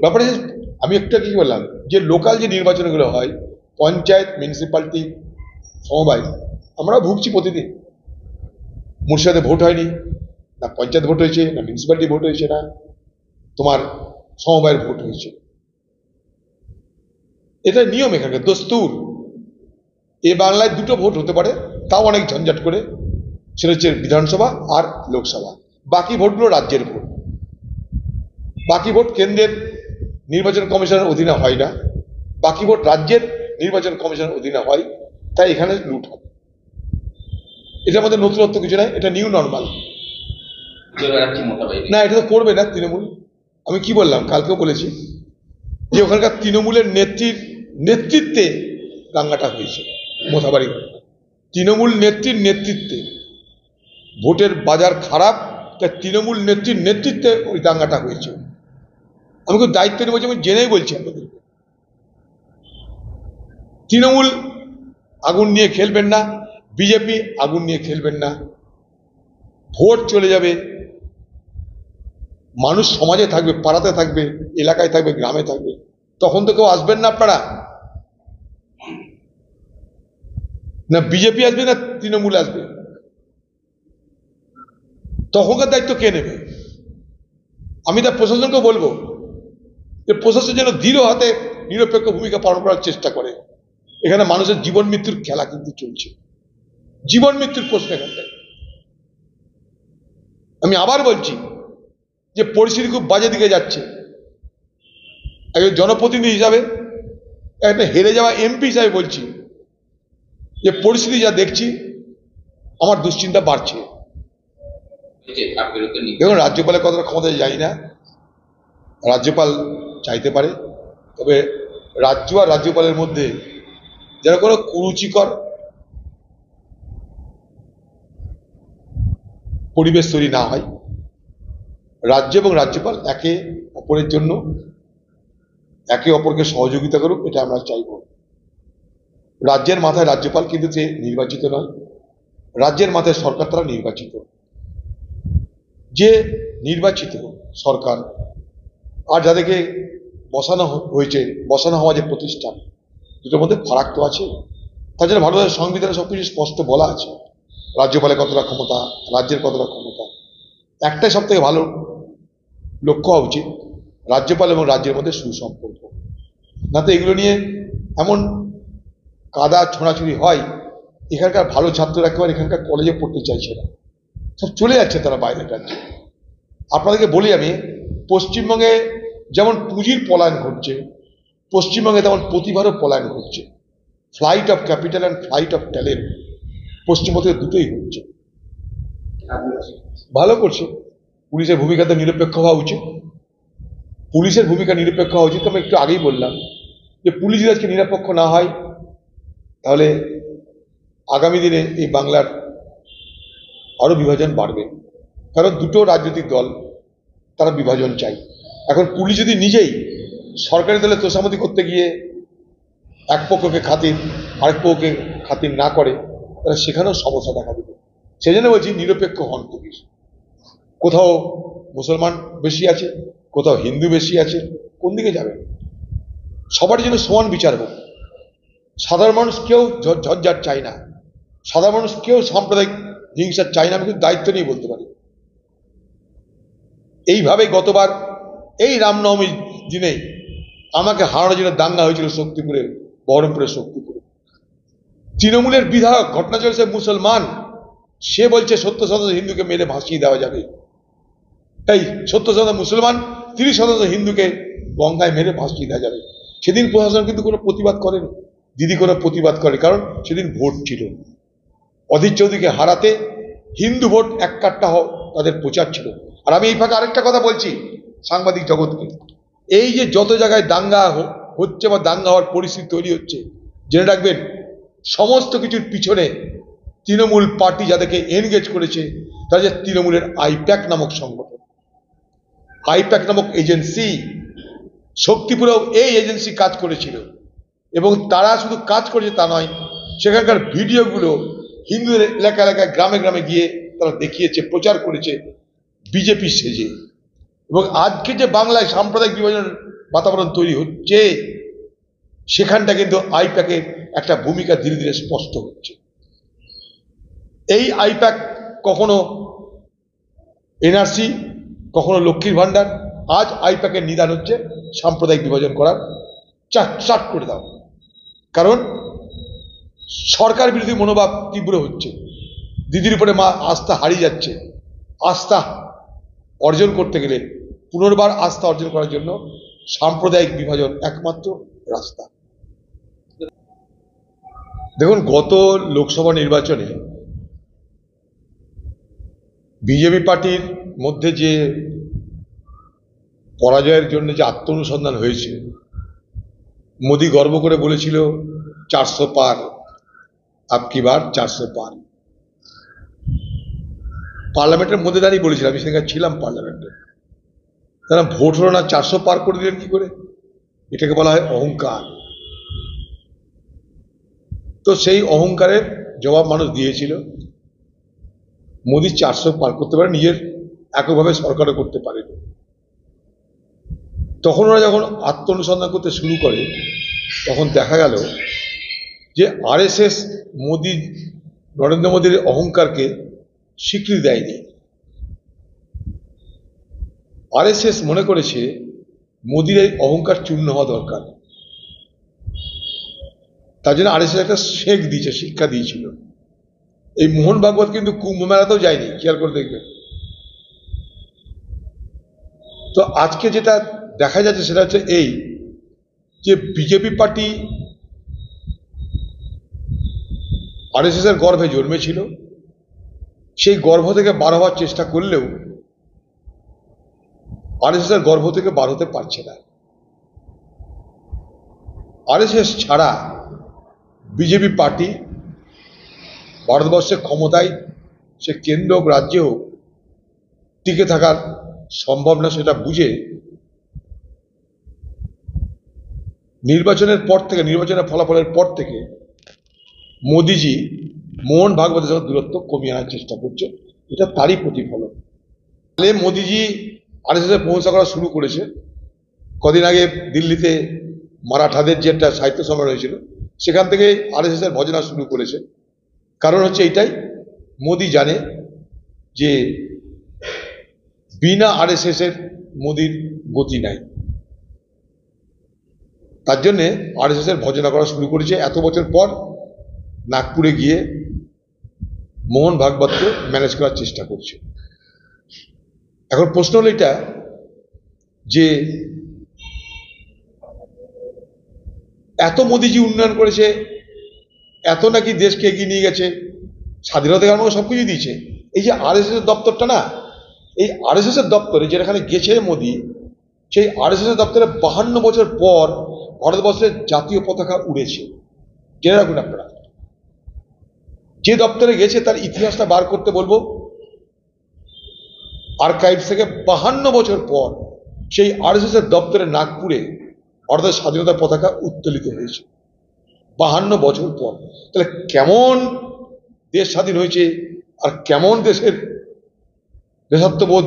ব্যাপারে আমি একটা কি বললাম যে লোকাল যে নির্বাচনগুলো হয় পঞ্চায়েত মিউনিসিপ্যালিটি সমবায় আমরা ভুগছি প্রতিদিন। মুর্শিদাবাদে ভোট হয়নি, না পঞ্চায়েত ভোট হয়েছে, না মিউনিসিপ্যালিটি ভোট হয়েছে, না তোমার সমবায়ের ভোট হয়েছে। এটা নিয়ম, এখানকার দস্তুর। এ বাংলায় দুটো ভোট হতে পারে, তাও অনেক ঝঞ্ঝাট করে, সেটা হচ্ছে বিধানসভা আর লোকসভা। বাকি ভোটগুলো রাজ্যের ভোট, বাকি ভোট কেন্দ্রের নির্বাচন কমিশনের অধীনে হয় না, বাকি ভোট রাজ্যের নির্বাচন কমিশনের অধীনে হয়, তাই এখানে লুট হবে। এটার মধ্যে নতুনত্ব কিছু নাই, এটা নিউ নর্মাল। না, এটা তো করবে না তৃণমূল। আমি কি বললাম, কালকেও বলেছি যে ওখানকার তৃণমূলের নেতৃত্বে দাঙ্গাটা হয়েছে মোথাবাড়ি। তৃণমূল নেত্রীর নেতৃত্বে ভোটের বাজার খারাপ, তাই তৃণমূল নেত্রীর নেতৃত্বে ওই দাঙ্গাটা হয়েছে। আমি খুব দায়িত্ব নিয়ে বলছি, আমি জেনেই বলছি আপনাদের। তৃণমূল আগুন নিয়ে খেলবেন না, বিজেপি আগুন নিয়ে খেলবেন না। ভোট চলে যাবে, মানুষ সমাজে থাকবে, পাড়াতে থাকবে, এলাকায় থাকবে, গ্রামে থাকবে, তখন তো কেউ আসবেন না আপনারা। না বিজেপি আসবে না তৃণমূল আসবে, তখনকার দায়িত্ব কে নেবে? আমি তা প্রশাসনকে বলবো যে প্রশাসন যেন দৃঢ় হাতে নিরপেক্ষ ভূমিকা পালন করার চেষ্টা করে। এখানে মানুষের জীবন মৃত্যুর খেলা কিন্তু চলছে, জীবন মৃত্যুর প্রশ্ন এখানটায়। আমি আবার বলছি যে পরিস্থিতি খুব বাজে দিকে যাচ্ছে। একজন জনপ্রতিনিধি হিসাবে, একটা হেরে যাওয়া এমপি হিসাবে বলছি যে পরিস্থিতি যা দেখছি আমার দুশ্চিন্তা বাড়ছে। দেখুন, রাজ্যপালের কতটা ক্ষমতা জানি না, রাজ্যপাল চাইতে পারে, তবে রাজ্য আর রাজ্যপালের মধ্যে যেন কোনো কুরুচিকর পরিবেশ তৈরি না হয়। রাজ্য এবং রাজ্যপাল একে অপরের জন্য একে অপরকে সহযোগিতা করুক, এটা আমরা চাইব। রাজ্যের মাথায় রাজ্যপাল কিন্তু সে নির্বাচিত নয়, রাজ্যের মাথায় সরকার তারা নির্বাচিত। যে নির্বাচিত সরকার আর যাদেরকে বসানো হয়েছে, বসানো হওয়া যে প্রতিষ্ঠান, দুটোর মধ্যে ফারাক তো আছে। তার জন্য ভারতের সংবিধানে সবকিছু স্পষ্ট বলা আছে, রাজ্যপালের কতটা ক্ষমতা, রাজ্যের কতটা ক্ষমতা। একটাই সব থেকে ভালো লক্ষ্য হওয়া উচিত, রাজ্যপাল এবং রাজ্যের মধ্যে সুসম্পর্ক। না তো এগুলো নিয়ে এমন কাদা ছোঁড়াছুড়ি হয়, এখানকার ভালো ছাত্ররা একেবারে এখানকার কলেজে পড়তে চাইছে না, সব চলে যাচ্ছে তারা বাইরের রাজ্যে। আপনাদেরকে বলি আমি, পশ্চিমবঙ্গে যেমন পুঁজির পলায়ন ঘটছে, পশ্চিমবঙ্গে তেমন প্রতিভারও পলায়ন ঘটছে। Flight of capital and flight of talent পশ্চিমবঙ্গে দুটোই হচ্ছে। ভালো করছে। পুলিশের ভূমিকাতে নিরপেক্ষ হওয়া উচিত, পুলিশের ভূমিকা নিরপেক্ষ হওয়া উচিত। আমি একটু আগেই বললাম যে পুলিশ যদি আজকে নিরপেক্ষ না হয়, তাহলে আগামী দিনে এই বাংলার আরো বিভাজন বাড়বে। কারণ দুটো রাজনৈতিক দল তারা বিভাজন চাই। এখন পুলিশ যদি নিজেই সরকারি দলে তোষামতি করতে গিয়ে এক পক্ষকে খাতির আরেক পক্ষকে খাতির না করে, তাহলে সেখানেও সমস্যা দেখা দেবে। সেই জন্য বলছি নিরপেক্ষ হন পুলিশ। কোথাও মুসলমান বেশি আছে, কোথাও হিন্দু বেশি আছে, কোন দিকে যাবে? সবার জন্য সমান বিচার হোক। সাধারণ মানুষ কেউ ঝঞ্ঝাট চায় না, সাধারণ মানুষ কেউ সাম্প্রদায়িক হিংসা চায় না। আমি কিন্তু দায়িত্ব নিয়ে বলতে পারি। এইভাবে গতবার এই রামনবমীর দিনে আমাকে হারানোর জন্য দাঙ্গা হয়েছিল শক্তিপুরে, বহরমপুরের শক্তিপুরে। তৃণমূলের বিধায়ক, ঘটনা চলেছে মুসলমান, সে বলছে 70% হিন্দুকে মেরে ভাসিয়ে দেওয়া যাবে। তাই 70% মুসলমান, 30% হিন্দুকে গঙ্গায় মেরে ভাসিয়ে দেওয়া যাবে। সেদিন প্রশাসন কিন্তু কোনো প্রতিবাদ করেনি, দিদি কোনো প্রতিবাদ করে, কারণ সেদিন ভোট ছিল। অধীর চৌধুরীকে হারাতে হিন্দু ভোট এক কাট্টা তাদের প্রচার ছিল। আর আমি এই ফাঁকে আরেকটা কথা বলছি সাংবাদিক জগৎকে, এই যে যত জায়গায় দাঙ্গা হচ্ছে বা দাঙ্গা হওয়ার পরিস্থিতি তৈরি হচ্ছে, জেনে রাখবেন সমস্ত কিছুর পিছনে তৃণমূল পার্টি যাদেরকে এনগেজ করেছে, তারা যে তৃণমূলের আইপ্যাক নামক সংগঠন, আইপ্যাক নামক এজেন্সি। শক্তিপুরেও এই এজেন্সি কাজ করেছিল, এবং তারা শুধু কাজ করেছে তা নয়, সেখানকার ভিডিওগুলো হিন্দুদের এলাকা এলাকায় গ্রামে গ্রামে গিয়ে তারা দেখিয়েছে, প্রচার করেছে বিজেপি সেজে। এবং আজকে যে বাংলায় সাম্প্রদায়িক বিভাজনের বাতাবরণ তৈরি হচ্ছে, সেখানটা কিন্তু আইপ্যাকের একটা ভূমিকা ধীরে ধীরে স্পষ্ট হচ্ছে। এই আইপ্যাক কখনো এনআরসি, কখনো লক্ষ্মীর ভান্ডার, আজ আইপ্যাকের নিদান হচ্ছে সাম্প্রদায়িক বিভাজন করার চাট করে দাও। কারণ সরকার বিরোধী মনোভাব তীব্র হচ্ছে, দিদির উপরে মা আস্থা হারিয়ে যাচ্ছে। আস্থা অর্জন করতে গেলে, পুনর্বার আস্থা অর্জন করার জন্য সাম্প্রদায়িক বিভাজন একমাত্র রাস্তা। দেখুন, গত লোকসভা নির্বাচনে বিজেপি পার্টির মধ্যে যে পরাজয়ের জন্য যে আত্মনুসন্ধান হয়েছে, মোদি গর্ব করে বলেছিল 400 পার, আপকি বার 400 পার। পার্লামেন্টের মধ্যে দাঁড়িয়ে বলেছিল, আমি সেখানে ছিলাম পার্লামেন্টে। তারা ভোট হলো না, 400 পার করে দিলেন কি করে? এটাকে বলা হয় অহংকার। তো সেই অহংকারের জবাব মানুষ দিয়েছিল। মোদি 400 পার করতে পারে, নিজের এককভাবে সরকারও করতে পারেনি। তখন ওরা যখন আত্মনুসন্ধান করতে শুরু করে, তখন দেখা গেল যে আরএসএস মোদি, নরেন্দ্র মোদীর অহংকারকে স্বীকৃতি দেয়নি। আরএসএস মনে করেছে মোদির এই অহংকার চূর্ণ হওয়া দরকার। তার জন্য আরএসএস একটা শেখ দিয়েছে, শিক্ষা দিয়েছিল। এই মোহন ভাগবত কিন্তু কুম্ভ মেলাতেও যায়নি, খেয়াল করে দেখবেন। তো আজকে যেটা দেখা যাচ্ছে সেটা হচ্ছে এই যে বিজেপি পার্টি আরএসএস এর গর্ভে জন্মেছিল, সেই গর্ভ থেকে বার হওয়ার চেষ্টা করলেও আরএসএস এর গর্ভ থেকে বার হতে পারছে না। আরএসএস ছাড়া বিজেপি পার্টি ভারতবর্ষের ক্ষমতায়, সে কেন্দ্র হোক রাজ্য হোক, টিকে থাকার সম্ভব না। সেটা বুঝে নির্বাচনের পর থেকে, নির্বাচনের ফলাফলের পর থেকে মোদিজি মোহন ভাগবতের সঙ্গে দূরত্ব কমিয়ে আনার চেষ্টা করছে। এটা তারই প্রতিফলন। তাহলে মোদিজি আরএসএস পৌঁছা করা শুরু করেছে। কদিন আগে দিল্লিতে মারাঠাদের যে একটা সাহিত্য সম্মেলন হয়েছিল, সেখান থেকে আরএসএস এর ভজনা শুরু করেছে। কারণ হচ্ছে এইটাই, মোদি জানে যে বিনা আরএসএস এর মোদির গতি নাই। তার জন্যে আরএসএস এর ভজনা করা শুরু করেছে। এত বছর পর নাগপুরে গিয়ে মোহন ভাগবতকে ম্যানেজ করার চেষ্টা করছে। এখন প্রশ্ন হলো এটা যে এত মোদিজি উন্নয়ন করেছে, এত নাকি দেশকে এগিয়ে নিয়ে গেছে, স্বাধীনতা আমাকে সবকিছু দিয়েছে। এই যে আরএসএস এর দপ্তরটা না, এই আরএসএস এর দপ্তরে যেখানে গেছে মোদি, সেই আরএসএস এর দপ্তরে 52 বছর পর ভারতবর্ষের জাতীয় পতাকা উড়েছে। জেনে রাখুন আপনারা, যে দপ্তরে গেছে তার ইতিহাসটা বার করতে বলবো আর্কাইভস থেকে। 52 বছর পর সেই আরএসএস এর দপ্তরে নাগপুরে ভারতের স্বাধীনতার পতাকা উত্তোলিত হয়েছে। 52 বছর পর। তাহলে কেমন দেশ স্বাধীন হয়েছে, আর কেমন দেশের দেশাত্মবোধ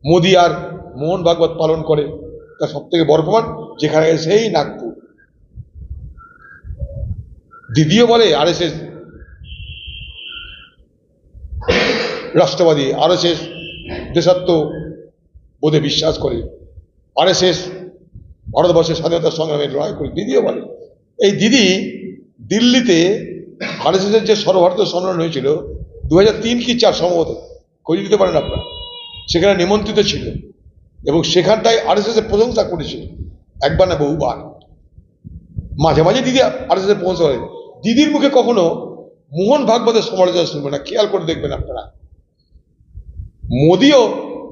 মোদি আর মোহন ভাগবত পালন করে, তার সব থেকে বড় প্রমাণ যেখানে সেই নাগপুর। দিদিও বলে আরএসএস রাষ্ট্রবাদী, আরএসএস দেশাত্মবোধে বিশ্বাস করে, আরএসএস ভারতবর্ষের স্বাধীনতা সংগ্রামে লড়াই করে, দিদিও বলে। এই দিদি দিল্লিতে আরএসএস এর যে সর্বভারতীয় সম্মেলন হয়েছিল 2003 কি 4 সম্ভবত, খোঁজ দিতে পারেন আপনারা, সেখানে নিমন্ত্রিত ছিল এবং সেখানটায় আরএসএস এর প্রশংসা করেছে, একবার না বহুবার। মাঝে মাঝে দিদি আরএসএস এর প্রশংসা করে। দিদির মুখে কখনো মোহন ভাগবতের সমালোচনা শুনবে না, খেয়াল করে দেখবেন আপনারা। মোদিও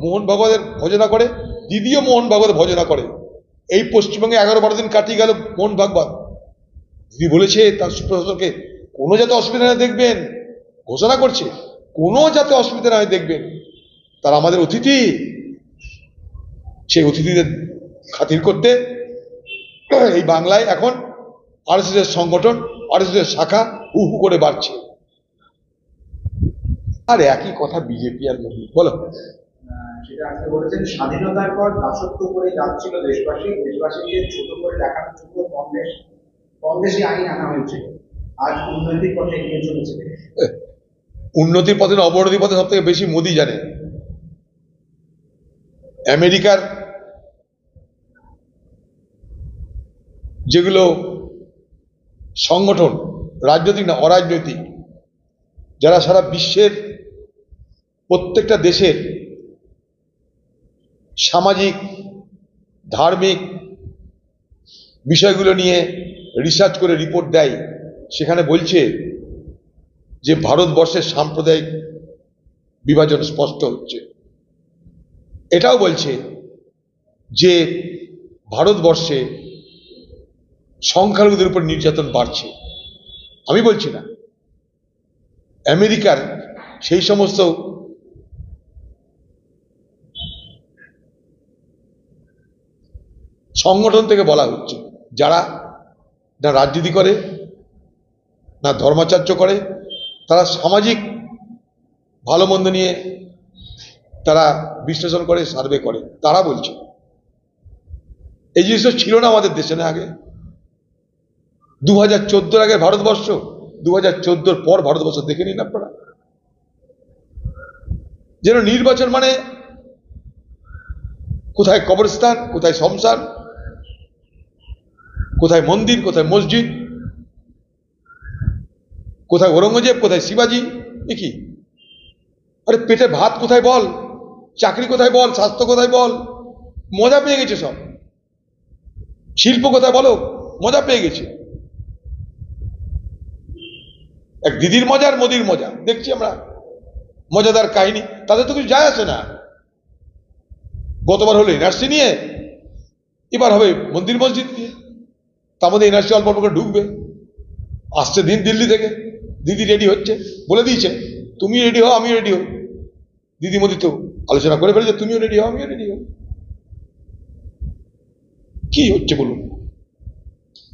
মোহন ভাগবতের ভজনা করে, দিদিও মোহন ভাগবতের ভজনা করে। এই পশ্চিমবঙ্গে 11-12 দিন কাটিয়ে গেল মোহন ভাগবত। দিদি বলেছে তার সুপ্রশাসনকে কোনো যাতে অসুবিধা না দেখবেন, ঘোষণা করছে কোনো যাতে অসুবিধা না হয় দেখবেন, তারা আমাদের অতিথি। সেই অতিথিদের খাতির করতে এই বাংলায় এখন আরএসএস এর সংগঠন, আরএসএস এর শাখা হু হু করে বাড়ছে। আর একই কথা বিজেপি আর মোদি। বলো। সেটা আজকে বলেছেন, স্বাধীনতার পর দাসত্ব করে যাচ্ছিল দেশবাসী, দেশবাসীকে ছোট করে দেখানোর জন্য কংগ্রেসী আইন আনা হয়েছে। আজ উন্নতির পথে এগিয়ে চলেছে দেশ। উন্নতির পথে না অবনতির পথে সব থেকে বেশি মোদি জানে। আমেরিকার যেগুলো সংগঠন, রাজনৈতিক না অরাজনৈতিক, যারা সারা বিশ্বের প্রত্যেকটা দেশের সামাজিক ধার্মিক বিষয়গুলো নিয়ে রিসার্চ করে রিপোর্ট দেয়, সেখানে বলছে যে ভারতবর্ষের সাম্প্রদায়িক বিভাজন স্পষ্ট হচ্ছে। এটাও বলছে যে ভারতবর্ষে সংখ্যালঘুদের উপর নির্যাতন বাড়ছে। আমি বলছি না, আমেরিকার সেই সমস্ত সংগঠন থেকে বলা হচ্ছে, যারা না রাজনীতি করে না ধর্মাচার্য করে, তারা সামাজিক ভালো মন্দ নিয়ে তারা বিশ্লেষণ করে, সার্ভে করে, তারা বলছে এই জিনিসটা ছিল না আমাদের দেশে না আগে। 2014 আগে ভারতবর্ষ, 2014 পর ভারতবর্ষ দেখে নিন আপনারা। যেন নির্বাচন মানে কোথায় কবরস্থান, কোথায় শ্মশান, কোথায় মন্দির, কোথায় মসজিদ, কোথায় ঔরঙ্গজেব, কোথায় শিবাজি। এ কি? আরে পেটে ভাত কোথায় বল, চাকরি কোথায় বল, স্বাস্থ্য কোথায় বল, মজা পেয়ে গেছে সব। শিল্প কোথায় বলো, মজা পেয়ে গেছে। এক দিদির মজা আর মোদির মজা দেখছি আমরা, মজাদার কাহিনী। তাদের তো কিছু যায় আসে না। গতবার হলো এনআরসি নিয়ে, এবার হবে মন্দির মসজিদ নিয়ে। তার মধ্যে এনআরসি অল্প অল্প করে ঢুকবে। আসছে দিন দিল্লি থেকে, দিদি রেডি হচ্ছে, বলে দিয়েছে তুমি রেডি হও আমিও রেডি হই। দিদি মোদি তো আলোচনা করে ফেলেছে, তুমিও রেডি হও আমিও রেডি হই। কি হচ্ছে বলুন?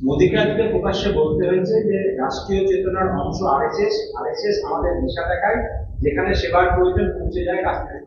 মোদীকে আজকে প্রকাশ্যে বলতে হয়েছে যে রাষ্ট্রীয় চেতনার অংশ আরএসএস আমাদের দিশা দেখায়, যেখানে সেবার প্রয়োজন পৌঁছে যায় রাষ্ট্রীয়।